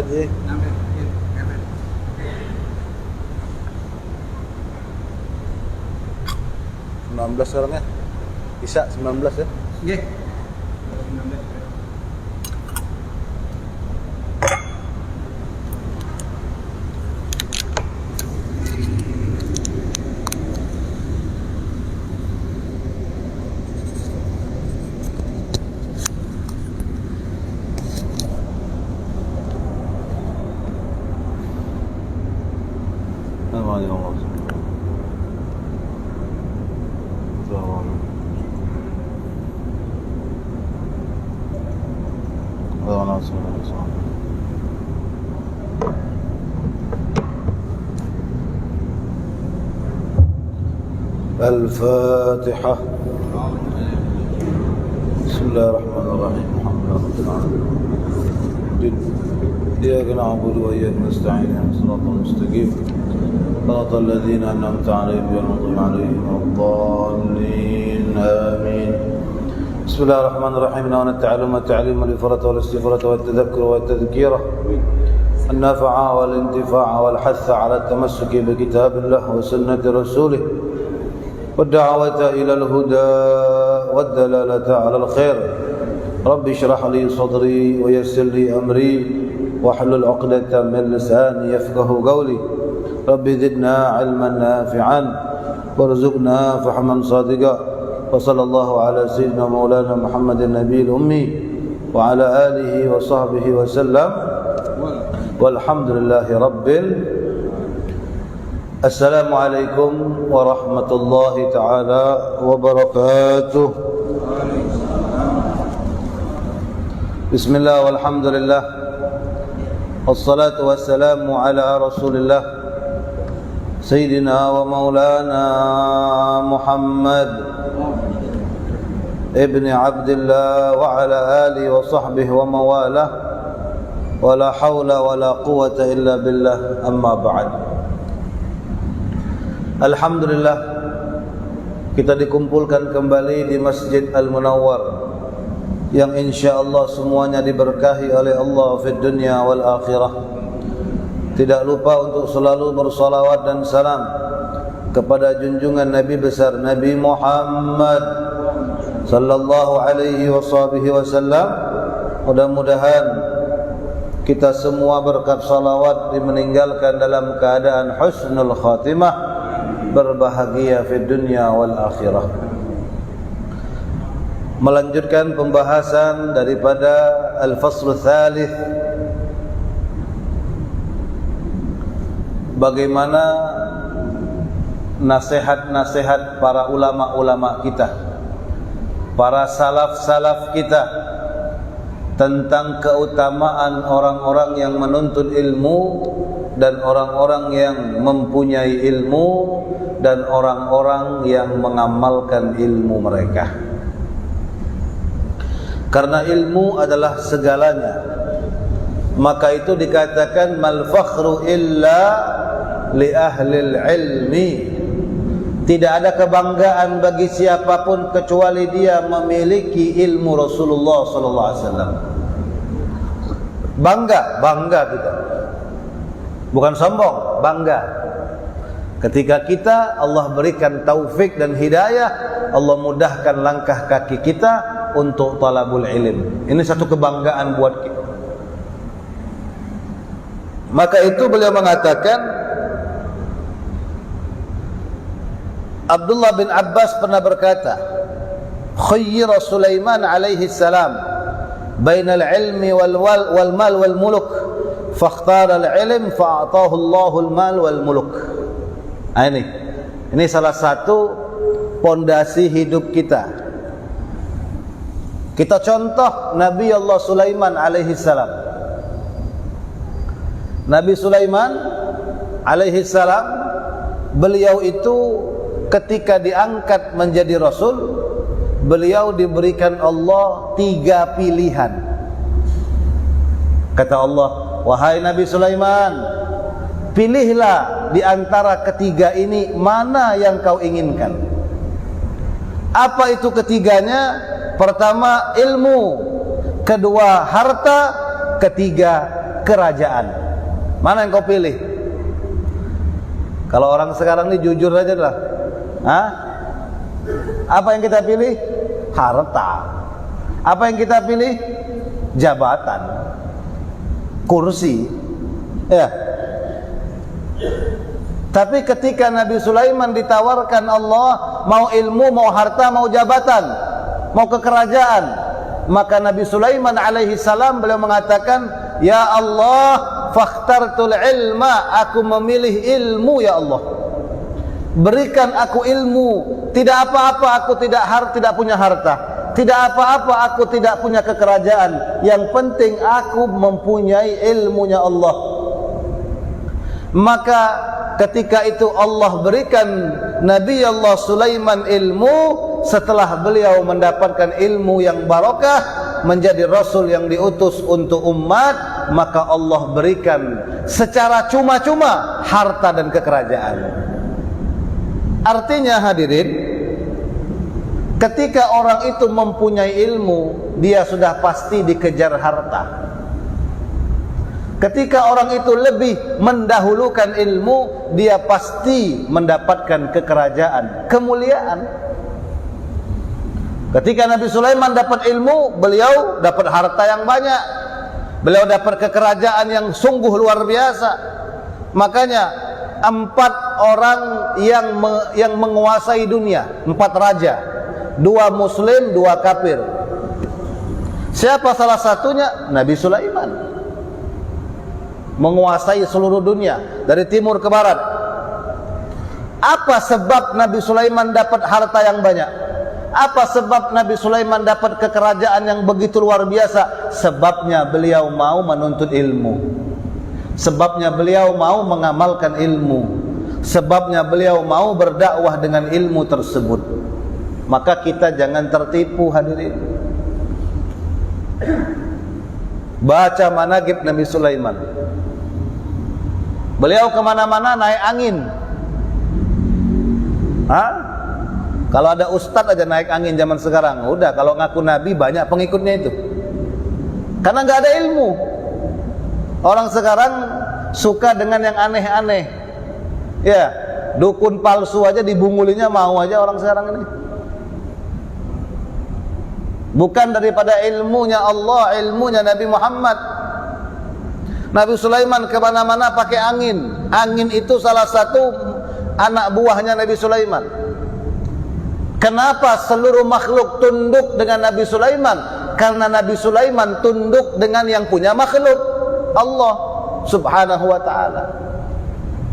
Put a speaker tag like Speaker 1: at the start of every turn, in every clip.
Speaker 1: Jadi 19 sekarang ya. Bisa 19 ya.
Speaker 2: Nggih.
Speaker 1: الفاتحة. بسم الله الرحمن الرحيم. الحمد لله رب العالمين. إياك نعبد وإياك نستعين اهدنا الصراط المستقيم صراط الذين أنعمت عليهم غير المغضوب عليهم ولا الضالين آمين. بسم الله الرحمن الرحيم. نحن التعلم والتعليم والإفرة والاستفرة والتذكر والتذكيرة النفع والانتفاع والحث على التمسك بكتاب الله وسنة رسوله والدعوة إلى الهدى والدلالة على الخير. رب اشرح لي صدري ويسر لي أمري واحلل عقدة من لساني يفقه قولي. رب زدنا علما نافعا وارزقنا فهما صادقا. وصلى الله على سيدنا مولانا محمد النبي الأمي وعلى آله وصحبه وسلم والحمد لله رب Assalamualaikum warahmatullahi ta'ala wabarakatuh. Bismillah walhamdulillah wassalatu wassalamu ala rasulillah Sayyidina wa maulana Muhammad ibn Abdillah wa ala alihi wa sahbihi wa mawalah wa la hawla wa la quwata illa billah, amma ba'd. Alhamdulillah, kita dikumpulkan kembali di Masjid Al-Munawwar yang insyaallah semuanya diberkahi oleh Allah fid dunya wal akhirah. Tidak lupa untuk selalu bersalawat dan salam kepada junjungan Nabi besar Nabi Muhammad sallallahu alaihi wasallam. Mudah-mudahan kita semua berkat salawat meninggalkan dalam keadaan husnul khatimah, berbahagia di dunia wal akhirah. Melanjutkan pembahasan daripada al-fasl tsalits, bagaimana nasihat-nasihat para ulama-ulama kita, para salaf-salaf kita tentang keutamaan orang-orang yang menuntut ilmu dan orang-orang yang mempunyai ilmu dan orang-orang yang mengamalkan ilmu mereka. Karena ilmu adalah segalanya, maka itu dikatakan mal fakhru illa li ahlil ilmi. Tidak ada kebanggaan bagi siapapun kecuali dia memiliki ilmu Rasulullah sallallahu alaihi wasallam. Bangga kita. Bukan sombong, bangga. Ketika kita Allah berikan taufik dan hidayah, Allah mudahkan langkah kaki kita untuk talabul ilm. Ini satu kebanggaan buat kita. Maka itu beliau mengatakan, Abdullah bin Abbas pernah berkata, khayyira Sulaiman alaihi salam bainal ilmi wal mal wal muluk, fakhtara al-ilm fa'atahu Allahul mal wal muluk. Ini salah satu pondasi hidup kita. Kita contoh Nabi Allah Sulaiman alaihi salam. Nabi Sulaiman alaihi salam, beliau itu ketika diangkat menjadi rasul, beliau diberikan Allah 3 pilihan. Kata Allah, wahai Nabi Sulaiman, pilihlah di antara ketiga ini mana yang kau inginkan. Apa itu ketiganya? Pertama ilmu, kedua harta, ketiga kerajaan. Mana yang kau pilih? Kalau orang sekarang ini jujur aja lah. Apa yang kita pilih? Harta. Apa yang kita pilih? Jabatan, kursi. Ya. Tapi ketika Nabi Sulaiman ditawarkan Allah, mau ilmu, mau harta, mau jabatan, mau kekerajaan, maka Nabi Sulaiman alaihi salam beliau mengatakan, ya Allah, fakhtartul ilma, aku memilih ilmu ya Allah. Berikan aku ilmu. Tidak apa-apa aku tidak punya harta. Tidak apa-apa aku tidak punya kekerajaan. Yang penting aku mempunyai ilmunya Allah. Maka ketika itu Allah berikan Nabi Allah Sulaiman ilmu. Setelah beliau mendapatkan ilmu yang barakah, menjadi Rasul yang diutus untuk umat, maka Allah berikan secara cuma-cuma harta dan kekerajaan. Artinya hadirin, ketika orang itu mempunyai ilmu, dia sudah pasti dikejar harta. Ketika orang itu lebih mendahulukan ilmu, dia pasti mendapatkan kekerajaan, kemuliaan. Ketika Nabi Sulaiman dapat ilmu, beliau dapat harta yang banyak. Beliau dapat kekerajaan yang sungguh luar biasa. Makanya 4 orang yang menguasai dunia, 4 raja. 2 muslim, 2 kafir. Siapa salah satunya? Nabi Sulaiman. Menguasai seluruh dunia dari timur ke barat. Apa sebab Nabi Sulaiman dapat harta yang banyak? Apa sebab Nabi Sulaiman dapat kekerajaan yang begitu luar biasa? Sebabnya beliau mau menuntut ilmu. Sebabnya beliau mau mengamalkan ilmu. Sebabnya beliau mau berdakwah dengan ilmu tersebut. Maka kita jangan tertipu hadirin. Baca manaqib Nabi Sulaiman. Beliau kemana-mana naik angin. Kalau ada ustadz aja naik angin zaman sekarang, udah kalau ngaku nabi banyak pengikutnya itu. Karena nggak ada ilmu. Orang sekarang suka dengan yang aneh-aneh. Ya, dukun palsu aja dibungulinya mau aja orang sekarang ini. Bukan daripada ilmunya Allah, ilmunya Nabi Muhammad. Nabi Sulaiman kemana-mana pakai angin. Angin itu salah satu anak buahnya Nabi Sulaiman. Kenapa seluruh makhluk tunduk dengan Nabi Sulaiman? Karena Nabi Sulaiman tunduk dengan yang punya makhluk, Allah subhanahu wa ta'ala.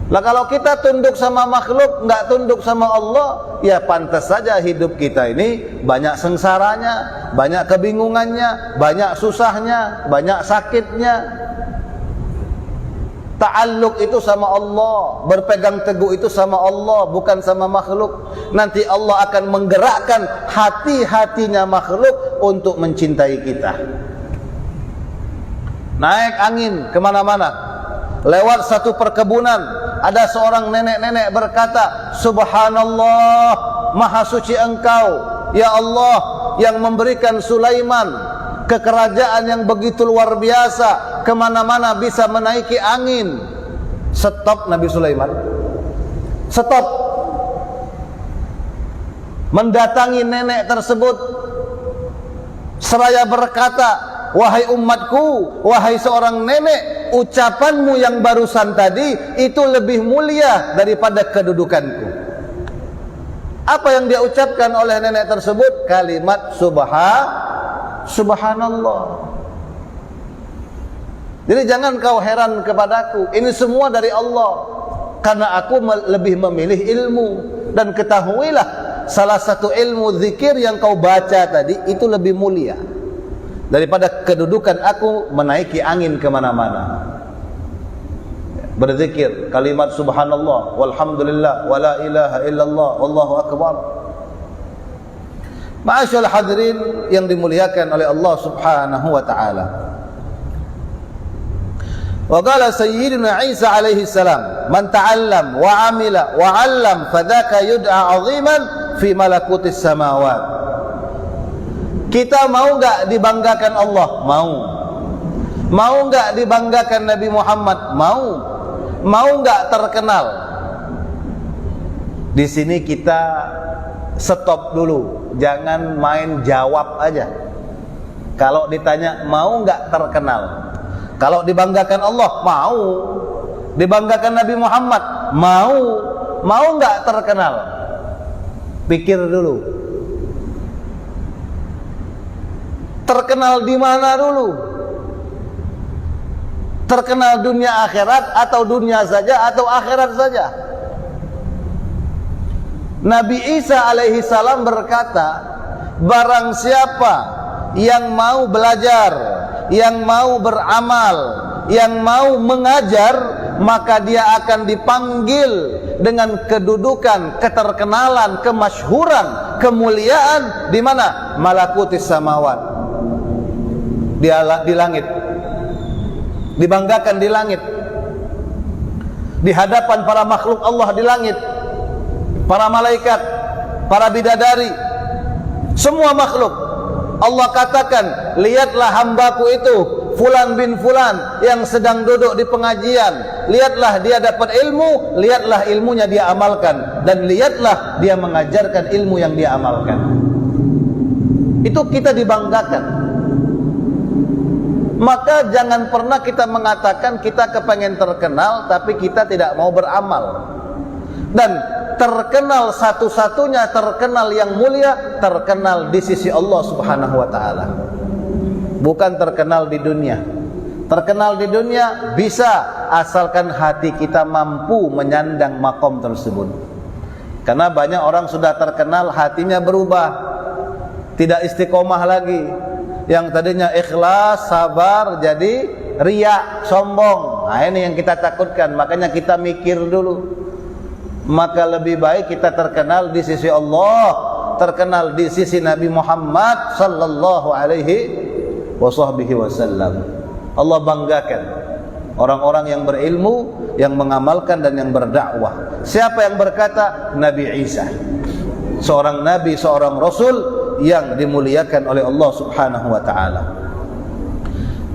Speaker 1: Lah kalau kita tunduk sama makhluk, nggak tunduk sama Allah, ya pantas saja hidup kita ini banyak sengsaranya, banyak kebingungannya, banyak susahnya, banyak sakitnya. Ta'alluq itu sama Allah, berpegang teguh itu sama Allah, bukan sama makhluk. Nanti Allah akan menggerakkan hati-hatinya makhluk untuk mencintai kita. Naik angin kemana-mana, lewat satu perkebunan, ada seorang nenek-nenek berkata, Subhanallah, Maha Suci Engkau, Ya Allah, yang memberikan Sulaiman kekerajaan yang begitu luar biasa, kemana-mana bisa menaiki angin. Stop Nabi Sulaiman. Stop. Mendatangi nenek tersebut, seraya berkata, wahai umatku, wahai seorang nenek, ucapanmu yang barusan tadi itu lebih mulia daripada kedudukanku. Apa yang dia ucapkan oleh nenek tersebut? Kalimat Subhanallah. Jadi jangan kau heran kepadaku, ini semua dari Allah. Karena aku lebih memilih ilmu. Dan ketahuilah, salah satu ilmu zikir yang kau baca tadi itu lebih mulia daripada kedudukan aku menaiki angin kemana-mana. Berzikir kalimat Subhanallah, walhamdulillah, wala ilaha illallah, wallahu akbar. Ma'asyal hadirin yang dimuliakan oleh Allah subhanahu wa ta'ala. Wa qala Sayyidina Isa alaihi salam, man ta'allam wa amila wa 'allam fadzaka yud'a 'aziman fi malakutis samawat. Kita mau enggak dibanggakan Allah? Mau.
Speaker 2: Mau nggak dibanggakan Nabi Muhammad? Mau. Mau nggak terkenal? Di sini kita stop dulu, jangan main jawab aja. Kalau ditanya mau nggak terkenal, kalau dibanggakan Allah mau, dibanggakan Nabi Muhammad mau nggak terkenal? Pikir dulu. Terkenal di mana dulu? Terkenal dunia akhirat atau dunia saja atau akhirat saja? Nabi Isa alaihi salam berkata, barang siapa yang mau belajar, yang mau beramal, yang mau mengajar, maka dia akan dipanggil dengan kedudukan, keterkenalan, kemasyhuran, kemuliaan di mana? Malakutis samawat. Di langit. Dibanggakan di langit. Di hadapan para makhluk Allah di langit. Para malaikat, para bidadari, semua makhluk. Allah katakan, lihatlah hambaku itu Fulan bin Fulan yang sedang duduk di pengajian. Lihatlah dia dapat ilmu, lihatlah ilmunya dia amalkan, dan lihatlah dia mengajarkan ilmu yang dia amalkan. Itu kita dibanggakan. Maka jangan pernah kita mengatakan kita kepengen terkenal tapi kita tidak mau beramal. Dan terkenal satu-satunya terkenal yang mulia, terkenal di sisi Allah Subhanahu wa taala. Bukan terkenal di dunia. Terkenal di dunia bisa asalkan hati kita mampu menyandang makom tersebut. Karena banyak orang sudah terkenal hatinya berubah, tidak istiqomah lagi. Yang tadinya ikhlas, sabar jadi riya, sombong. Nah, ini yang kita takutkan. Makanya kita mikir dulu. Maka lebih baik kita terkenal di sisi Allah, terkenal di sisi Nabi Muhammad sallallahu alaihi wasallam. Allah banggakan orang-orang yang berilmu, yang mengamalkan dan yang berdakwah. Siapa yang berkata? Nabi Isa. Seorang nabi, seorang rasul yang dimuliakan oleh Allah Subhanahu wa taala.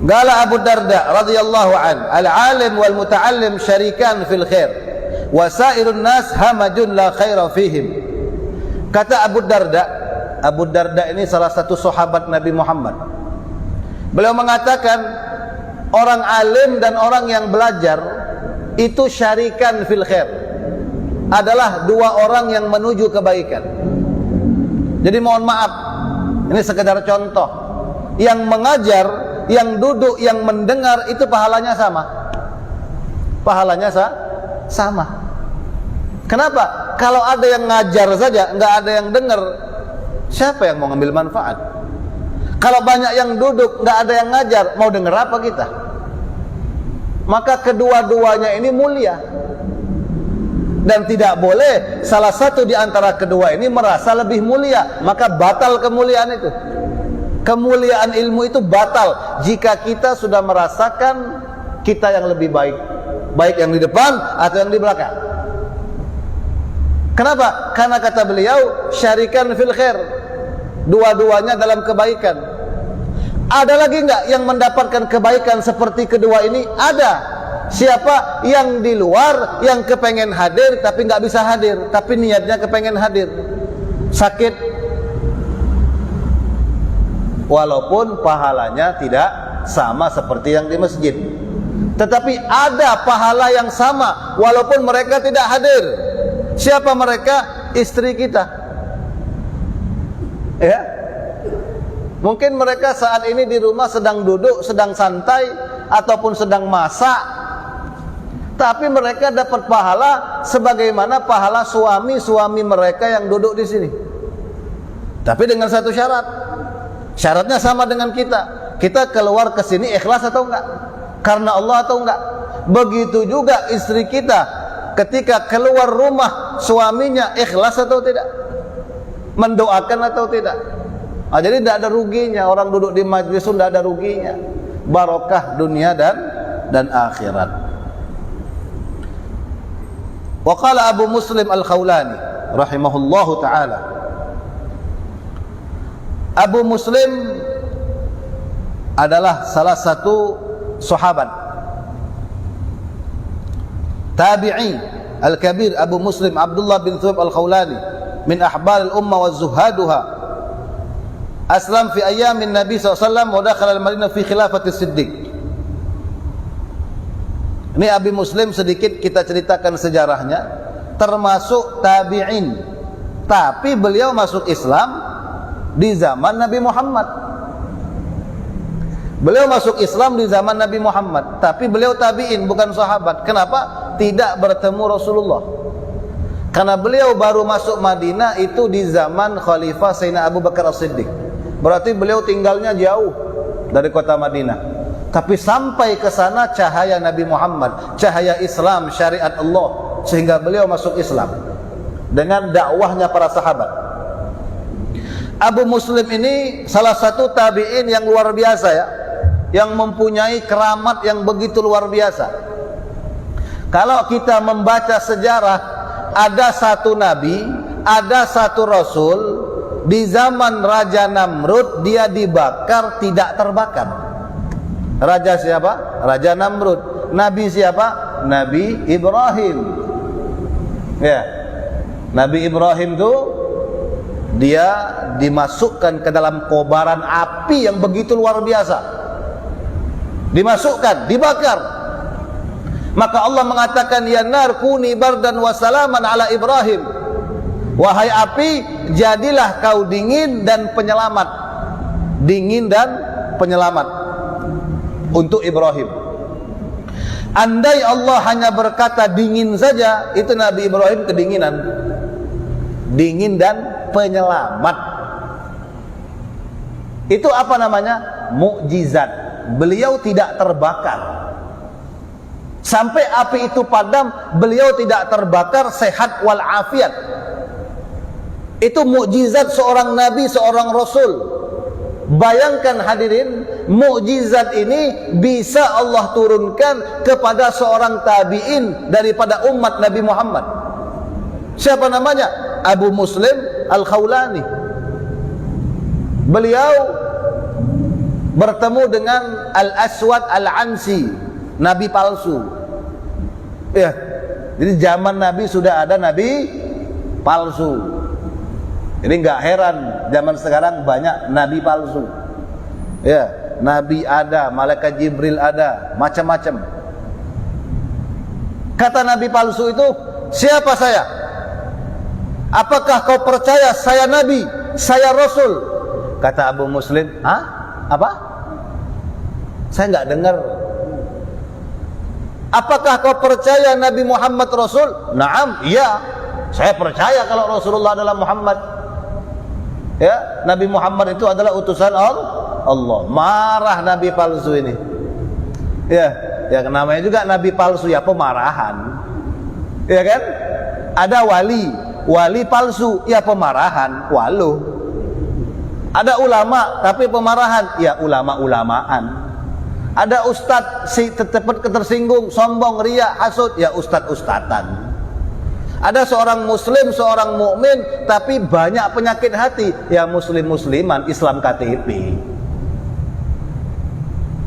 Speaker 2: Qala Abu Darda radhiyallahu an, al-alim wal muta'allim syarikan fil khair. Wasairun nas hamajun la khaira fihim. Kata Abu Darda ini salah satu sahabat Nabi Muhammad. Beliau mengatakan orang alim dan orang yang belajar itu syarikan fil khair, adalah dua orang yang menuju kebaikan. Jadi mohon maaf, ini sekedar contoh. Yang mengajar, yang duduk, yang mendengar itu pahalanya sama. Pahalanya sama. Kenapa? Kalau ada yang ngajar saja, nggak ada yang dengar, siapa yang mau ngambil manfaat? Kalau banyak yang duduk, nggak ada yang ngajar, mau dengar apa kita? Maka kedua-duanya ini mulia. Dan tidak boleh salah satu di antara kedua ini merasa lebih mulia, maka batal kemuliaan itu. Kemuliaan ilmu itu batal jika kita sudah merasakan kita yang lebih baik, baik yang di depan atau yang di belakang. Kenapa? Karena kata beliau syarikan fil khair, dua-duanya dalam kebaikan. Ada lagi enggak yang mendapatkan kebaikan seperti kedua ini? Ada. Siapa? Yang di luar, yang kepengen hadir tapi enggak bisa hadir, tapi niatnya kepengen hadir. Sakit, walaupun pahalanya tidak sama seperti yang di masjid, tetapi ada pahala yang sama walaupun mereka tidak hadir. Siapa mereka? Istri kita. Ya. Mungkin mereka saat ini di rumah sedang duduk, sedang santai ataupun sedang masak. Tapi mereka dapat pahala sebagaimana pahala suami-suami mereka yang duduk di sini. Tapi dengan satu syarat. Syaratnya sama dengan kita. Kita keluar ke sini ikhlas atau enggak? Karena Allah atau enggak? Begitu juga istri kita ketika keluar rumah suaminya ikhlas atau tidak, mendoakan atau tidak. Nah, jadi tidak ada ruginya orang duduk di majlis, tidak ada ruginya, barokah dunia dan akhirat. Wa qala Abu Muslim Al-Khawlani rahimahullahu taala, Abu Muslim adalah salah satu sahabat. Tabi'i al-kabir Abu Muslim Abdullah bin Thuwaib al-Khawlani min ahbar al-ummah wa zuhaduha. Aslam fi ayamin Nabi SAW wa dakhala al-Madinah fi khilafati Siddiq. Ini Abi Muslim sedikit kita ceritakan sejarahnya, termasuk tabi'in, tapi beliau masuk Islam di zaman Nabi Muhammad. Beliau masuk Islam di zaman Nabi Muhammad, tapi beliau tabi'in, bukan sahabat. Kenapa? Tidak bertemu Rasulullah. Karena beliau baru masuk Madinah itu di zaman Khalifah Sayyidina Abu Bakar As-Siddiq. Berarti beliau tinggalnya jauh dari kota Madinah. Tapi sampai ke sana cahaya Nabi Muhammad, cahaya Islam, syariat Allah, sehingga beliau masuk Islam dengan dakwahnya para sahabat. Abu Muslim ini salah satu tabi'in yang luar biasa ya, yang mempunyai keramat yang begitu luar biasa. Kalau kita membaca sejarah, ada satu nabi, ada satu rasul, di zaman Raja Namrud dia dibakar tidak terbakar. Raja siapa? Raja Namrud. Nabi siapa? Nabi Ibrahim. Ya. Nabi Ibrahim itu dia dimasukkan ke dalam kobaran api yang begitu luar biasa. Dimasukkan, dibakar. Maka Allah mengatakan, ya nar kuni bardan wa salaman ala Ibrahim. Wahai api, jadilah kau dingin dan penyelamat. Dingin dan penyelamat untuk Ibrahim. Andai Allah hanya berkata dingin saja, itu Nabi Ibrahim kedinginan. Dingin dan penyelamat. Itu apa namanya? Mukjizat. Beliau tidak terbakar. Sampai api itu padam, beliau tidak terbakar, sehat walafiat. Itu mukjizat seorang nabi, seorang rasul. Bayangkan hadirin, mukjizat ini bisa Allah turunkan kepada seorang tabi'in daripada umat Nabi Muhammad. Siapa namanya? Abu Muslim Al-Khawlani. Beliau bertemu dengan Al-Aswad Al-Ansi, nabi palsu. Ya. Jadi zaman Nabi sudah ada nabi palsu. Ini enggak heran zaman sekarang banyak nabi palsu. Ya, nabi ada, malaikat Jibril ada, macam-macam. Kata nabi palsu itu, "Siapa saya? Apakah kau percaya saya nabi, saya rasul?" Kata Abu Muslim, "Hah? Apa? Saya enggak dengar." "Apakah kau percaya Nabi Muhammad rasul?" "Na'am, iya. Saya percaya kalau Rasulullah adalah Muhammad." Ya, Nabi Muhammad itu adalah utusan Allah. Marah nabi palsu ini. Ya namanya juga nabi palsu, ya pemarahan. Ya kan? Ada wali palsu, ya pemarahan, waluh. Ada ulama tapi pemarahan, ya ulama-ulamaan. Ada ustadz si cepat ketersinggung, sombong, riya, hasud, ya ustadz-ustadzan. Ada seorang muslim, seorang mukmin tapi banyak penyakit hati, ya muslim-musliman, Islam KTP.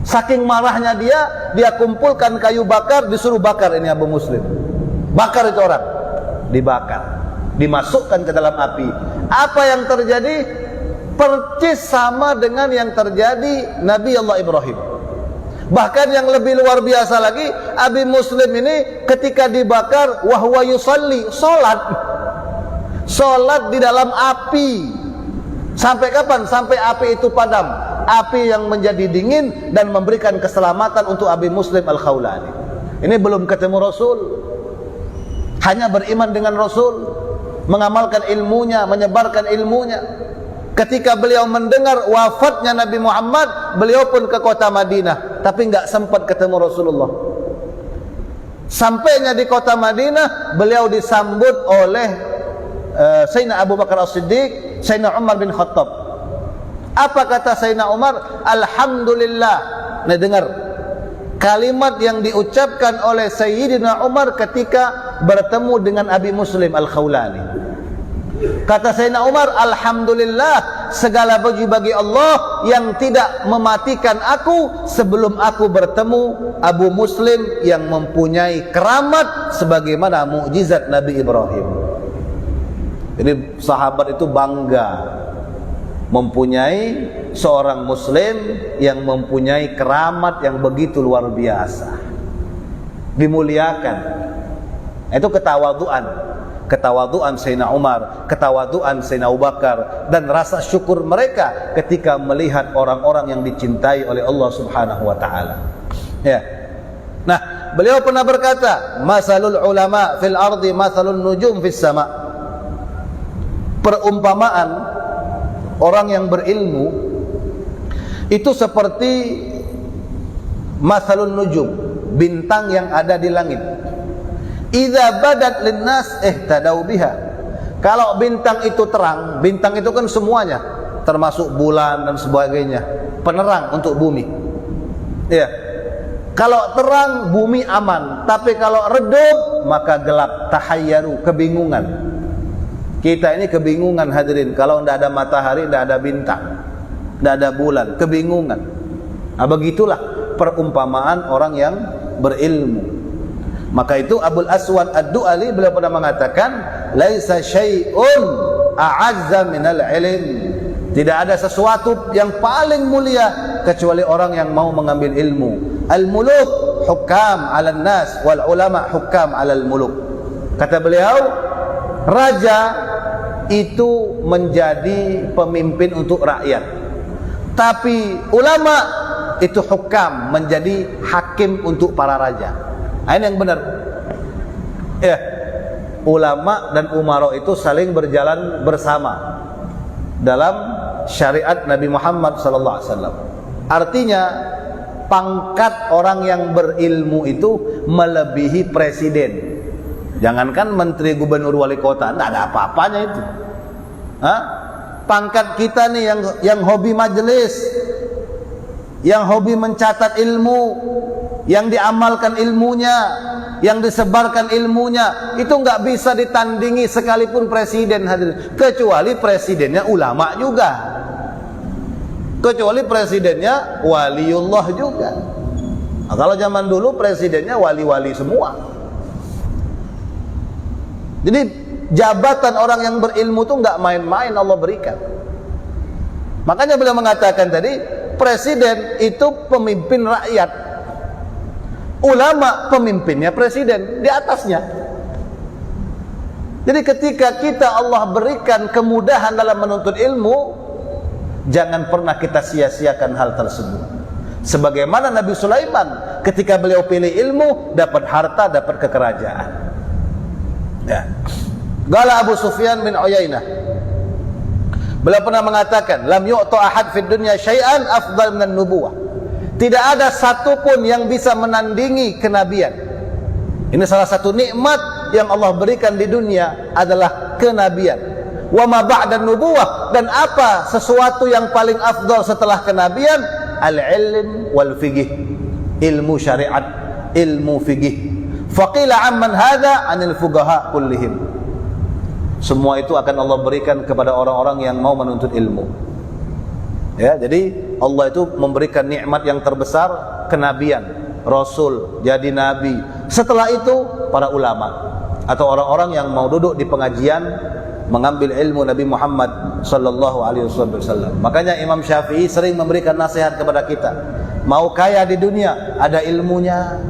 Speaker 2: Saking marahnya dia kumpulkan kayu bakar, disuruh bakar ini Abu Muslim. Bakar itu orang, dibakar, dimasukkan ke dalam api. Apa yang terjadi? Percis sama dengan yang terjadi Nabi Allah Ibrahim. Bahkan yang lebih luar biasa lagi, Abi Muslim ini ketika dibakar wahwa yusalli, salat di dalam api. Sampai kapan? Sampai api itu padam. Api yang menjadi dingin dan memberikan keselamatan untuk Abi Muslim Al-Khawlani. Ini belum ketemu Rasul. Hanya beriman dengan Rasul, mengamalkan ilmunya, menyebarkan ilmunya. Ketika beliau mendengar wafatnya Nabi Muhammad, beliau pun ke kota Madinah, tapi enggak sempat ketemu Rasulullah. Sampainya di kota Madinah, beliau disambut oleh Sayyidina Abu Bakar As-Siddiq, Sayyidina Umar bin Khattab. Apa kata Sayyidina Umar? Alhamdulillah. Nah, dengar kalimat yang diucapkan oleh Sayyidina Umar ketika bertemu dengan Abi Muslim Al-Khawlani. Kata Sayyidina Umar, alhamdulillah segala puji bagi Allah yang tidak mematikan aku sebelum aku bertemu Abu Muslim yang mempunyai keramat sebagaimana mukjizat Nabi Ibrahim. Jadi sahabat itu bangga mempunyai seorang Muslim yang mempunyai keramat yang begitu luar biasa, dimuliakan. Itu ketawaduan Sayyidina Umar, ketawaduan Sayyidina Abu Bakar, dan rasa syukur mereka ketika melihat orang-orang yang dicintai oleh Allah Subhanahu wa taala. Ya. Nah, beliau pernah berkata, "Masalul ulama fil ardi masalun nujum fis sama." Perumpamaan orang yang berilmu itu seperti masalun nujum, bintang yang ada di langit. Idza badat linnas ihtadau biha. Kalau bintang itu terang, bintang itu kan semuanya, termasuk bulan dan sebagainya, penerang untuk bumi. Ya. Kalau terang, bumi aman, tapi kalau redup maka gelap, tahayyaru, kebingungan. Kita ini kebingungan hadirin, kalau tidak ada matahari, tidak ada bintang, tidak ada bulan, kebingungan. Nah, begitulah perumpamaan orang yang berilmu. Maka itu Abul Aswad Ad-Du'ali beliau pernah mengatakan, laisa syai'un a'azza minal ilm. Tidak ada sesuatu yang paling mulia kecuali orang yang mau mengambil ilmu. Al-muluk hukam 'alan nas wal ulama hukam 'alal muluk. Kata beliau, raja itu menjadi pemimpin untuk rakyat, tapi ulama itu hukam, menjadi hakim untuk para raja. Ini yang benar. Ya, ulama dan umara itu saling berjalan bersama dalam syariat Nabi Muhammad SAW. Artinya pangkat orang yang berilmu itu melebihi presiden. Jangankan menteri, gubernur, wali kota, tidak ada apa-apanya itu. Hah? Pangkat kita nih yang hobi majelis, yang hobi mencatat ilmu, yang diamalkan ilmunya, yang disebarkan ilmunya, itu nggak bisa ditandingi sekalipun presiden hadir. Kecuali presidennya ulama juga, kecuali presidennya waliullah juga. Nah, kalau zaman dulu presidennya wali-wali semua. Jadi jabatan orang yang berilmu itu nggak main-main Allah berikan. Makanya beliau mengatakan tadi, presiden itu pemimpin rakyat, ulama pemimpinnya presiden di atasnya. Jadi ketika kita Allah berikan kemudahan dalam menuntut ilmu, jangan pernah kita sia-siakan hal tersebut. Sebagaimana Nabi Sulaiman ketika beliau pilih ilmu, dapat harta, dapat kekerajaan. Ya. Qala Abu Sufyan bin Uyainah, beliau pernah mengatakan, lam yu'ta ahad fid dunya syai'an afdal minan nubuwah. Tidak ada satupun yang bisa menandingi kenabian. Ini salah satu nikmat yang Allah berikan di dunia adalah kenabian. Wa ma ba'da nubuwah, dan apa sesuatu yang paling afdal setelah kenabian? Al-ilm wal fiqh, ilmu syariat, ilmu fiqh. Faqila amman hadha 'anil fuqaha kullihim. Semua itu akan Allah berikan kepada orang-orang yang mau menuntut ilmu. Ya, jadi Allah itu memberikan nikmat yang terbesar, kenabian, rasul, jadi nabi. Setelah itu para ulama atau orang-orang yang mau duduk di pengajian mengambil ilmu Nabi Muhammad sallallahu alaihi wasallam. Makanya Imam Syafi'i sering memberikan nasihat kepada kita. Mau kaya di dunia, ada ilmunya.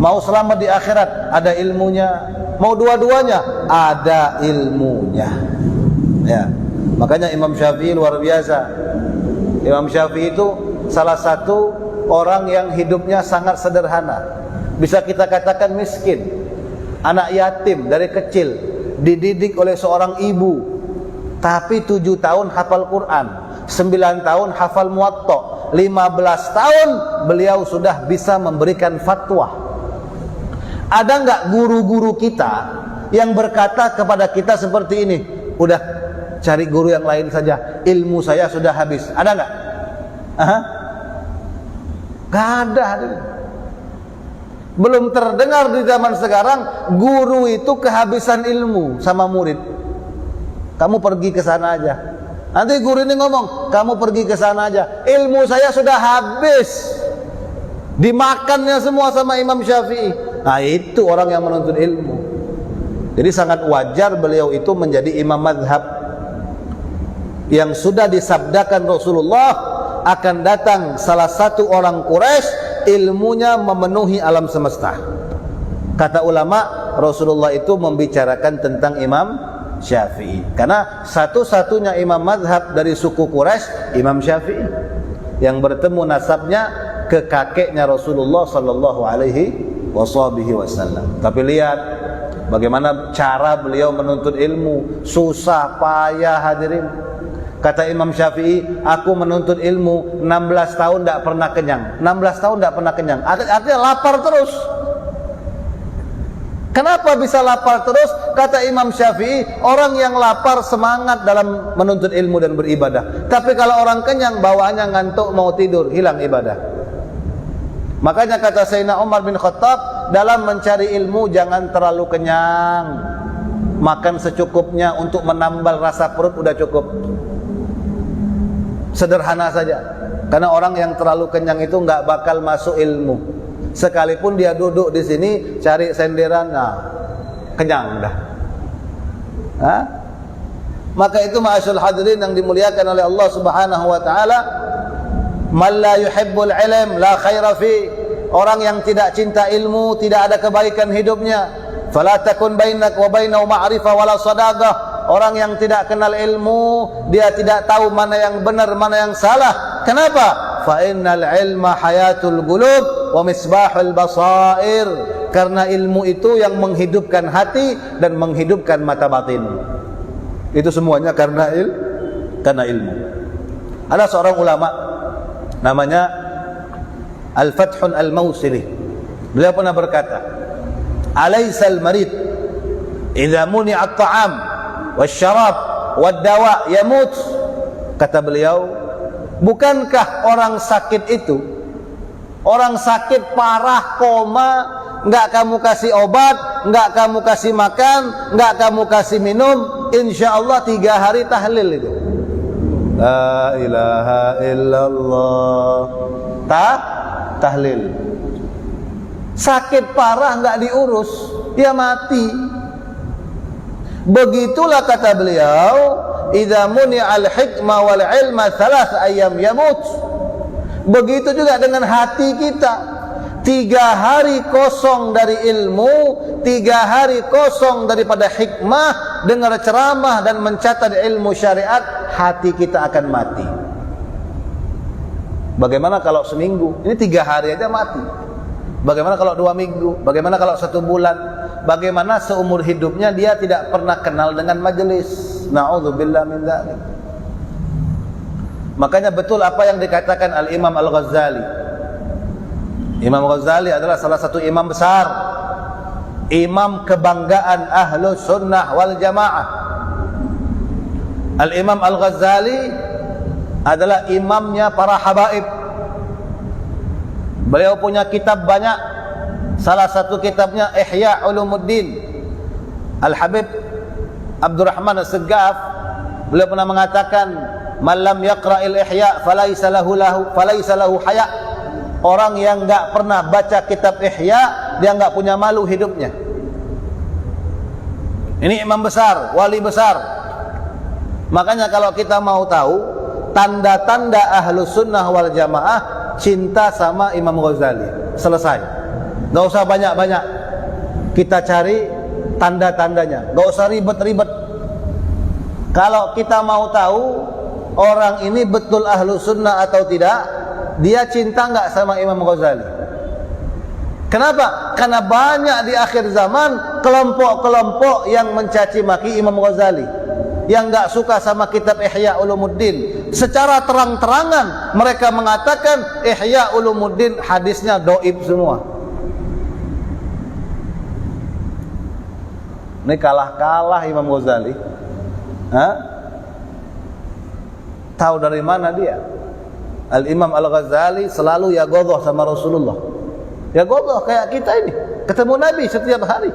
Speaker 2: Mau selamat di akhirat, ada ilmunya. Mau dua-duanya, ada ilmunya. Ya. Makanya Imam Syafi'i luar biasa. Imam Syafi'i itu salah satu orang yang hidupnya sangat sederhana. Bisa kita katakan miskin. Anak yatim dari kecil, dididik oleh seorang ibu. Tapi 7 tahun hafal Quran, 9 tahun hafal Muwatta, 15 tahun beliau sudah bisa memberikan fatwa. Ada enggak guru-guru kita yang berkata kepada kita seperti ini, udah cari guru yang lain saja, ilmu saya sudah habis? Ada enggak? Gak ada. Belum terdengar di zaman sekarang guru itu kehabisan ilmu sama murid. Kamu pergi ke sana aja, Nanti guru ini ngomong, kamu pergi ke sana aja. Ilmu saya sudah habis. Dimakannya semua sama Imam Syafi'i. Nah, itu orang yang menuntut ilmu. Jadi sangat wajar beliau itu menjadi imam mazhab yang sudah disabdakan Rasulullah akan datang salah satu orang Quraisy ilmunya memenuhi alam semesta. Kata ulama, Rasulullah itu membicarakan tentang Imam Syafi'i. Karena satu-satunya imam mazhab dari suku Quraisy Imam Syafi'i yang bertemu nasabnya ke kakeknya Rasulullah sallallahu alaihi wasallam. Tapi lihat bagaimana cara beliau menuntut ilmu, susah payah hadirin. Kata Imam Syafi'i, aku menuntut ilmu 16 tahun tidak pernah kenyang. 16 tahun tidak pernah kenyang. Artinya lapar terus. Kenapa bisa lapar terus? Kata Imam Syafi'i, orang yang lapar semangat dalam menuntut ilmu dan beribadah. Tapi kalau orang kenyang, bawaannya ngantuk, mau tidur, hilang ibadah. Makanya kata Sayyidina Umar bin Khattab, dalam mencari ilmu jangan terlalu kenyang. Makan secukupnya, untuk menambal rasa perut udah cukup. Sederhana saja. Karena orang yang terlalu kenyang itu nggak bakal masuk ilmu. Sekalipun dia duduk di sini cari senderan, nah kenyang dah. Hah? Maka itu ma'asyul hadirin yang dimuliakan oleh Allah Subhanahu wa taala, man la yuhibbul ilm la khaira fi. Orang yang tidak cinta ilmu tidak ada kebaikan hidupnya. Fala takun bainak wa bainahu ma'rifah wala sadaqah. Orang yang tidak kenal ilmu, dia tidak tahu mana yang benar, mana yang salah. Kenapa? Fa innal ilma hayatul qulub wa misbahul basair. Karena ilmu itu yang menghidupkan hati dan menghidupkan mata batin. Itu semuanya karena ilmu. Ada seorang ulama namanya Al-Fathun Al-Mausili. Beliau pernah berkata, "Alaysal marid idza muni'a at-ta'am wasyarab wad-dawa yamut." Kata beliau, bukankah orang sakit itu, orang sakit parah, koma, enggak kamu kasih obat, enggak kamu kasih makan, enggak kamu kasih minum, insyaallah 3 hari tahlil itu. La ilaha illallah. Tahlil. Sakit parah enggak diurus, dia mati. Begitulah kata beliau, idza muni'al hikmah wal ilma 3 ayyam yamut. Begitu juga dengan hati kita. 3 hari kosong dari ilmu, 3 hari kosong daripada hikmah, dengar ceramah dan mencatat ilmu syariat, hati kita akan mati. Bagaimana kalau seminggu? Ini 3 hari aja mati. Bagaimana kalau 2 minggu? Bagaimana kalau 1 bulan? Bagaimana seumur hidupnya dia tidak pernah kenal dengan majelis? Na'udzubillah min dzalik. Makanya betul apa yang dikatakan Al-Imam Al-Ghazali. Imam Ghazali adalah salah satu imam besar, imam kebanggaan Ahlus Sunnah wal Jamaah. Al-Imam Al-Ghazali adalah imamnya para habaib. Beliau punya kitab banyak. Salah satu kitabnya Ihya Ulumuddin. Al-Habib Abdurrahman As-Segaf, beliau pernah mengatakan, "Man lam yaqra'il Ihya falaysa lahu haya." Orang yang enggak pernah baca kitab Ihya, dia enggak punya malu hidupnya. Ini imam besar, wali besar. Makanya kalau kita mau tahu tanda-tanda Ahlus Sunnah wal Jamaah, cinta sama Imam Ghazali. Selesai. Gak usah banyak-banyak kita cari tanda-tandanya, gak usah ribet-ribet. Kalau kita mau tahu orang ini betul Ahlus Sunnah atau tidak, dia cinta gak sama Imam Ghazali. Kenapa? Karena banyak di akhir zaman kelompok-kelompok yang mencaci maki Imam Ghazali, yang gak suka sama kitab Ihya Ulumuddin. Secara terang-terangan mereka mengatakan Ihya Ulumuddin hadisnya dhaif semua. Ini kalah-kalah Imam Ghazali. Tahu dari mana dia? Al-Imam Al-Ghazali selalu yagodhoh sama Rasulullah. Yagodhoh kayak kita ini, ketemu Nabi setiap hari.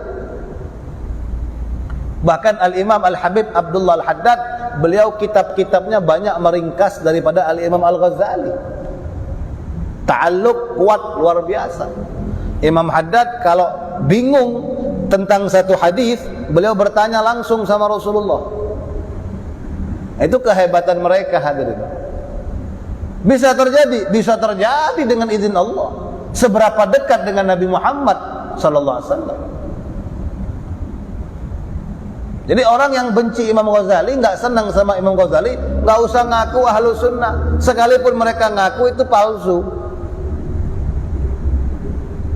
Speaker 2: Bahkan Al-Imam Al-Habib Abdullah Al-Haddad, beliau kitab-kitabnya banyak meringkas daripada Al-Imam Al-Ghazali. Ta'alluq kuat luar biasa. Imam Haddad kalau bingung tentang satu hadis, beliau bertanya langsung sama Rasulullah. Itu kehebatan mereka, hadirin. Bisa terjadi dengan izin Allah. Seberapa dekat dengan Nabi Muhammad sallallahu alaihi wasallam. Jadi orang yang benci Imam Ghazali, nggak senang sama Imam Ghazali, nggak usah ngaku ahlu sunnah. Sekalipun mereka ngaku itu palsu.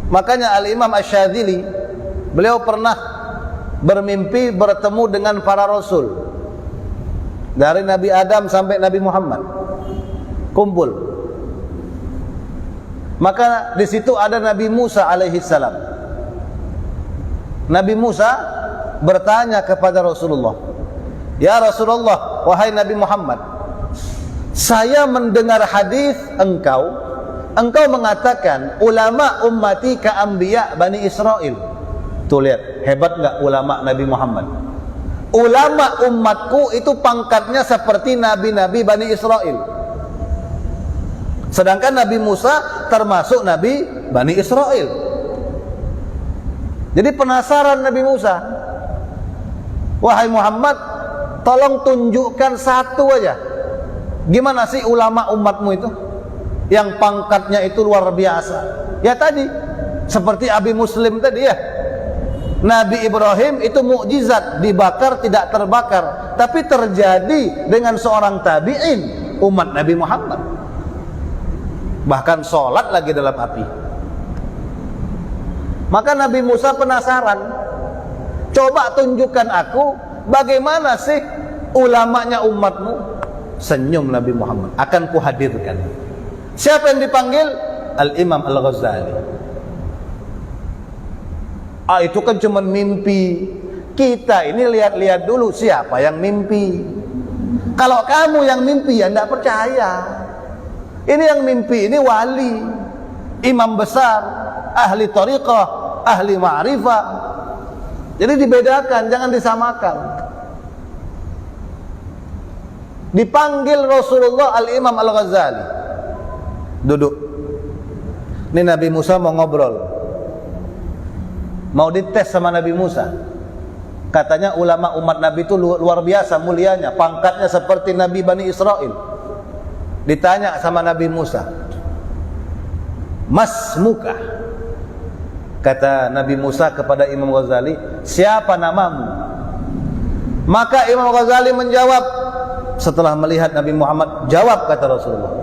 Speaker 2: Makanya Al-Imam Asy-Syadzili, beliau pernah bermimpi bertemu dengan para rasul. Dari Nabi Adam sampai Nabi Muhammad. Kumpul. Maka di situ ada Nabi Musa alaihi salam. Nabi Musa bertanya kepada Rasulullah, "Ya Rasulullah, wahai Nabi Muhammad, saya mendengar hadis engkau mengatakan ulama ummati ka anbiya Bani Israel." Tuh lihat, hebat enggak ulama Nabi Muhammad? Ulama umatku itu pangkatnya seperti nabi-nabi Bani Israel. Sedangkan Nabi Musa termasuk nabi Bani Israel. Jadi penasaran Nabi Musa, "Wahai Muhammad, tolong tunjukkan satu aja. Gimana sih ulama umatmu itu yang pangkatnya itu luar biasa?" Ya tadi, seperti Abi Muslim tadi ya. Nabi Ibrahim itu mukjizat, dibakar tidak terbakar, tapi terjadi dengan seorang tabi'in umat Nabi Muhammad. Bahkan sholat lagi dalam api. Maka Nabi Musa penasaran, "Coba tunjukkan aku bagaimana sih ulamanya umatmu." Senyum Nabi Muhammad, "Akan kuhadirkan." Siapa yang dipanggil? Al-Imam Al-Ghazali. Itu kan cuma mimpi. Kita ini lihat-lihat dulu siapa yang mimpi. Kalau kamu yang mimpi ya tidak percaya. Ini yang mimpi, ini wali, imam besar, ahli thariqah, ahli ma'rifah. Jadi dibedakan, jangan disamakan. Dipanggil Rasulullah Al-Imam Al-Ghazali. Duduk. Ini Nabi Musa mau ngobrol. Mau dites sama Nabi Musa. Katanya ulama umat Nabi itu luar biasa mulianya, pangkatnya seperti Nabi Bani Israel. Ditanya sama Nabi Musa, "Mas muka?" Kata Nabi Musa kepada Imam Ghazali, "Siapa namamu?" Maka Imam Ghazali menjawab, setelah melihat Nabi Muhammad, jawab kata Rasulullah,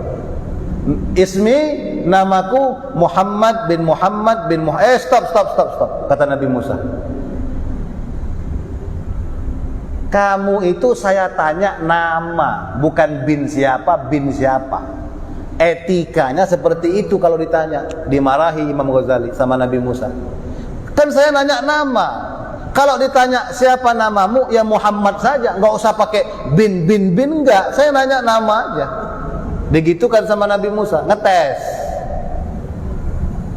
Speaker 2: "Ismi, namaku Muhammad bin Muhammad bin Muhammad." Stop, kata Nabi Musa. "Kamu itu saya tanya nama, bukan bin siapa, bin siapa." Etikanya seperti itu kalau ditanya. Dimarahi Imam Ghazali sama Nabi Musa. Kan saya nanya nama. Kalau ditanya siapa namamu, ya Muhammad saja, nggak usah pakai bin, enggak. Saya nanya nama aja. Digitukan sama Nabi Musa, ngetes.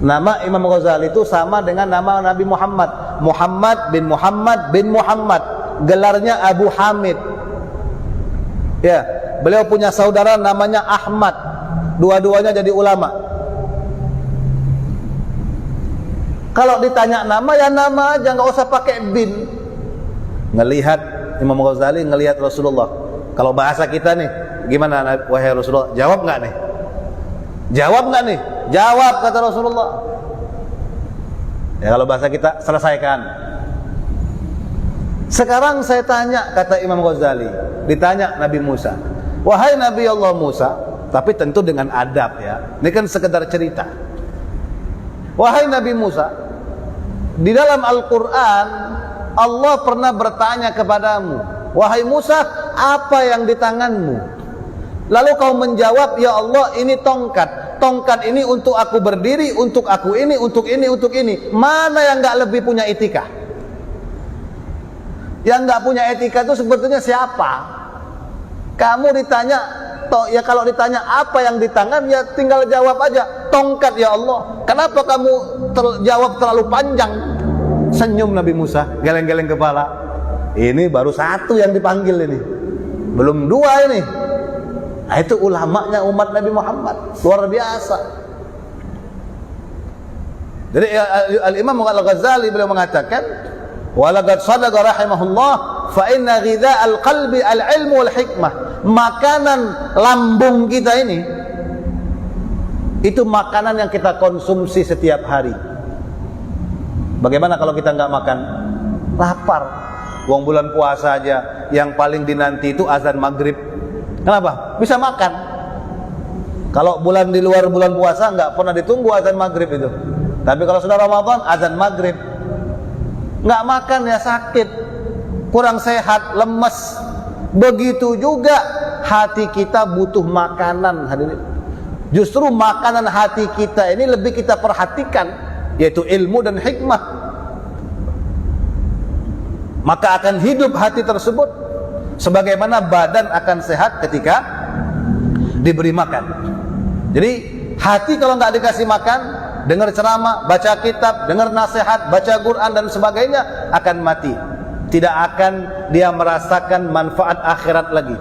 Speaker 2: Nama Imam Ghazali itu sama dengan nama Nabi Muhammad. Muhammad bin Muhammad bin Muhammad. Gelarnya Abu Hamid. Ya, beliau punya saudara namanya Ahmad. Dua-duanya jadi ulama. Kalau ditanya nama, ya nama aja, nggak usah pakai bin. Ngelihat Imam Ghazali, ngelihat Rasulullah. Kalau bahasa kita nih, gimana wahai Rasulullah? Jawab nggak nih? Jawab nggak nih? Jawab kata Rasulullah. Ya kalau bahasa kita, selesaikan. Sekarang saya tanya, kata Imam Ghazali, ditanya Nabi Musa, "Wahai Nabi Allah Musa," tapi tentu dengan adab ya. Ini kan sekedar cerita. "Wahai Nabi Musa, di dalam Al-Quran Allah pernah bertanya kepadamu, 'Wahai Musa, apa yang di tanganmu?' Lalu kau menjawab, 'Ya Allah, ini tongkat. Tongkat ini untuk aku berdiri, untuk aku ini, untuk ini, untuk ini.' Mana yang gak lebih punya etika? Yang gak punya etika itu sebetulnya siapa? Kamu ditanya, ya kalau ditanya apa yang di tangan, ya tinggal jawab aja, 'Tongkat ya Allah.' Kenapa kamu jawab terlalu panjang?" Senyum Nabi Musa, geleng-geleng kepala. Ini baru satu yang dipanggil ini, belum dua ini. Nah, itu ulamanya umat Nabi Muhammad, luar biasa. Jadi Al-Imam Al-Ghazali beliau mengatakan, walaqad sadaqa rahimahullah fa inna ghidha'al qalbi al-ilmu wal hikmah. Makanan lambung kita ini itu makanan yang kita konsumsi setiap hari. Bagaimana kalau kita nggak makan? Lapar. Wong bulan puasa aja yang paling dinanti itu azan maghrib. Kenapa? Bisa makan. Kalau bulan di luar bulan puasa nggak pernah ditunggu azan maghrib itu. Tapi kalau sudah Ramadan azan maghrib, nggak makan ya sakit, kurang sehat, lemes. Begitu juga hati kita butuh makanan, hadirin. Justru makanan hati kita ini lebih kita perhatikan, yaitu ilmu dan hikmah. Maka akan hidup hati tersebut sebagaimana badan akan sehat ketika diberi makan. Jadi hati kalau nggak dikasih makan, dengar ceramah, baca kitab, dengar nasihat, baca Quran dan sebagainya, akan mati. Tidak akan dia merasakan manfaat akhirat lagi.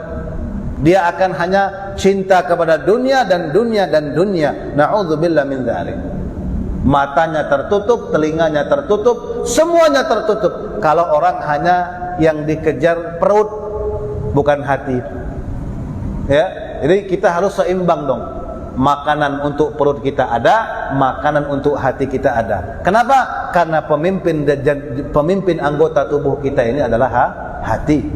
Speaker 2: Dia akan hanya cinta kepada dunia dan dunia dan dunia. Na'udzubillah min dzalik. Matanya tertutup, telinganya tertutup, semuanya tertutup. Kalau orang hanya yang dikejar perut, bukan hati. Ya, jadi kita harus seimbang dong. Makanan untuk perut kita ada, makanan untuk hati kita ada. Kenapa? Karena pemimpin anggota tubuh kita ini adalah hati.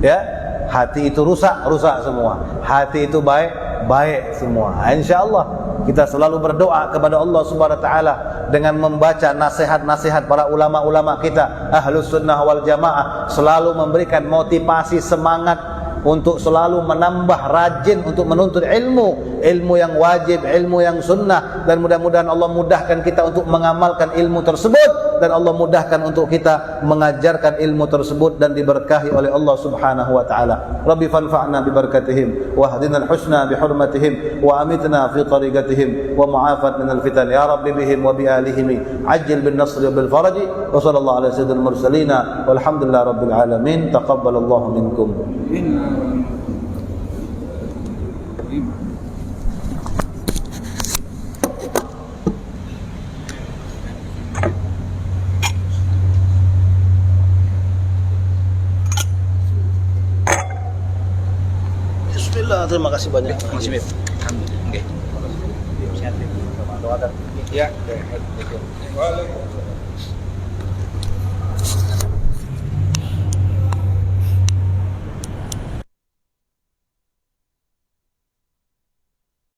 Speaker 2: Ya, hati itu rusak semua. Hati itu baik semua. Insyaallah kita selalu berdoa kepada Allah Subhanahu wa taala dengan membaca nasihat-nasihat para ulama-ulama kita Ahlus Sunnah wal Jamaah, selalu memberikan motivasi, semangat untuk selalu menambah rajin untuk menuntut ilmu yang wajib, ilmu yang sunnah, dan mudah-mudahan Allah mudahkan kita untuk mengamalkan ilmu tersebut, dan Allah mudahkan untuk kita mengajarkan ilmu tersebut dan diberkahi oleh Allah Subhanahu wa taala. Rabbi fanfa'na bi barakatihim wa hdina al-husna bi hurmatihim wa amitna fi tariqatihim wa mu'afat min al-fitan ya rabbi bihim wa bi alihim ajil bin nasri wa bil faraji wa sallallahu ala sayyidil mursalin walhamdulillahi rabbil alamin. Taqabbalallahu minkum. Bismillah, terima kasih banyak.
Speaker 3: Terima kasih, Bib. Alhamdulillah. Oke.
Speaker 2: Sehat, Bib. Doakan.
Speaker 3: Ya.